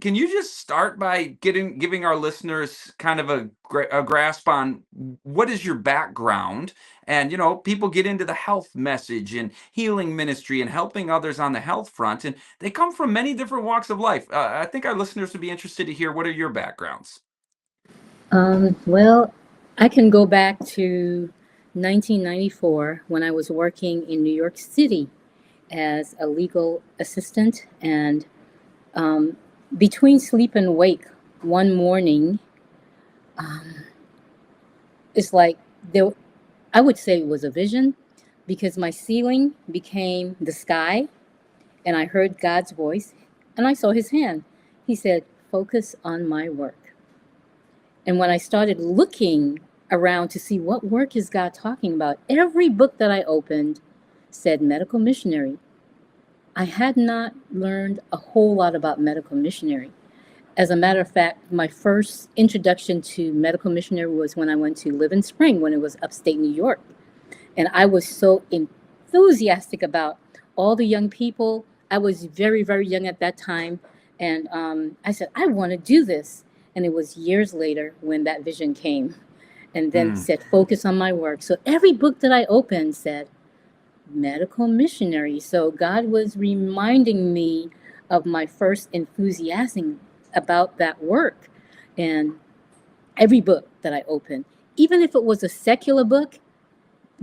can you just start by giving our listeners kind of a grasp on what is your background? And people get into the health message and healing ministry and helping others on the health front, and they come from many different walks of life. I think our listeners would be interested to hear what are your backgrounds. Well, I can go back to 1994 when I was working in New York City as a legal assistant. And um, between sleep and wake, one morning, um, it's like there, I would say it was a vision because my ceiling became the sky and I heard God's voice and I saw his hand. He said, "Focus on my work." And when I started looking around to see what work is God talking about, every book that I opened said medical missionary. I had not learned a whole lot about medical missionary. As a matter of fact, my first introduction to medical missionary was when I went to Live in Spring when it was upstate New York. And I was so enthusiastic about all the young people. I was very, very young at that time. And I said, I want to do this. And it was years later when that vision came and then Hmm. said, focus on my work. So every book that I opened said, medical missionary. So God was reminding me of my first enthusiasm about that work. And every book that I opened, even if it was a secular book,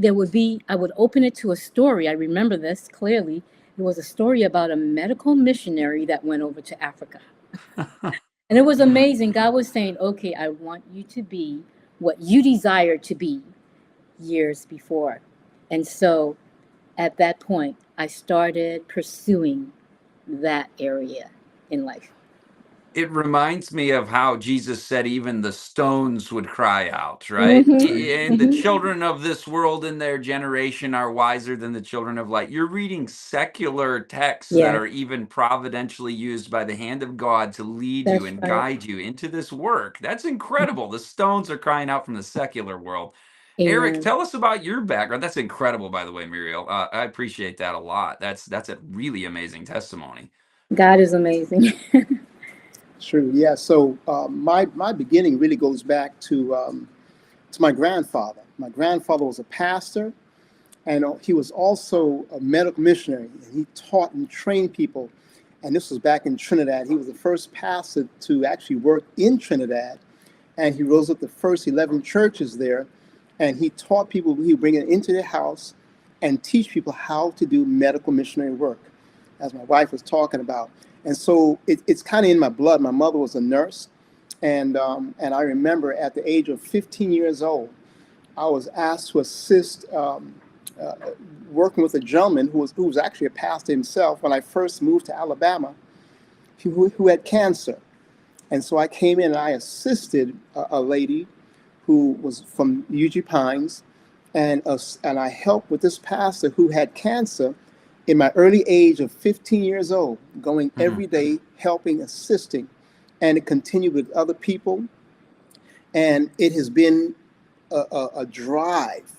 I would open it to a story. I remember this clearly. It was a story about a medical missionary that went over to Africa. And it was amazing. God was saying, okay, I want you to be what you desire to be years before. And so at that point, I started pursuing that area in life. It reminds me of how Jesus said even the stones would cry out, right? Mm-hmm. And the Mm-hmm. children of this world in their generation are wiser than the children of light. You're reading secular texts that Yes, are even providentially used by the hand of God to lead you that's and right. guide you into this work. That's incredible. The stones are crying out from the secular world. Eric, Amen. tell us about your background. That's incredible, by the way, Muriel. I appreciate that a lot. That's a really amazing testimony. God is amazing. True. Yeah. So my beginning really goes back to my grandfather. My grandfather was a pastor, and he was also a medical missionary. And he taught and trained people. And this was back in Trinidad. He was the first pastor to actually work in Trinidad, and he rose up the first 11 churches there. And he taught people. He would bring it into their house and teach people how to do medical missionary work, as my wife was talking about. And so it's kind of in my blood. My mother was a nurse, and I remember at the age of 15 years old, I was asked to assist uh, working with a gentleman who was actually a pastor himself when I first moved to Alabama, who had cancer. And so I came in and I assisted a lady who was from UG Pines, and I helped with this pastor who had cancer in my early age of 15 years old, going Hmm. every day, helping, assisting, and it continued with other people. And it has been a drive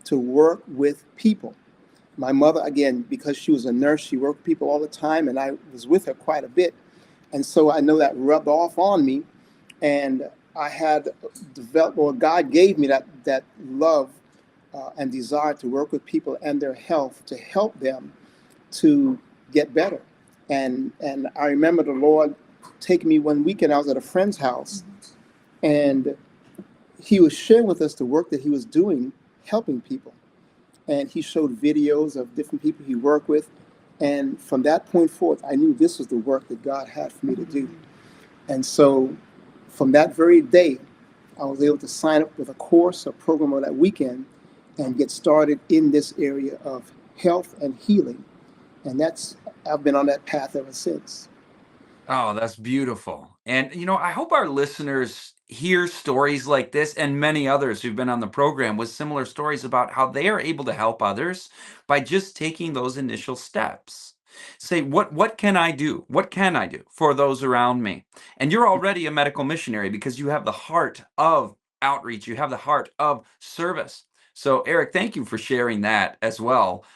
to work with people. My mother, again, because she was a nurse, she worked with people all the time, and I was with her quite a bit. And so I know that rubbed off on me, and I had developed, or God gave me that love and desire to work with people and their health to help them to get better. And I remember the Lord taking me one weekend. I was at a friend's house, and he was sharing with us the work that he was doing, helping people. And he showed videos of different people he worked with. And from that point forth, I knew this was the work that God had for me to do. And so from that very day, I was able to sign up with a course, a program on that weekend, and get started in this area of health and healing. And I've been on that path ever since. Oh, that's beautiful. And, I hope our listeners hear stories like this and many others who've been on the program with similar stories about how they are able to help others by just taking those initial steps. Say, what can I do? What can I do for those around me? And you're already a medical missionary because you have the heart of outreach, you have the heart of service. So, Eric, thank you for sharing that as well.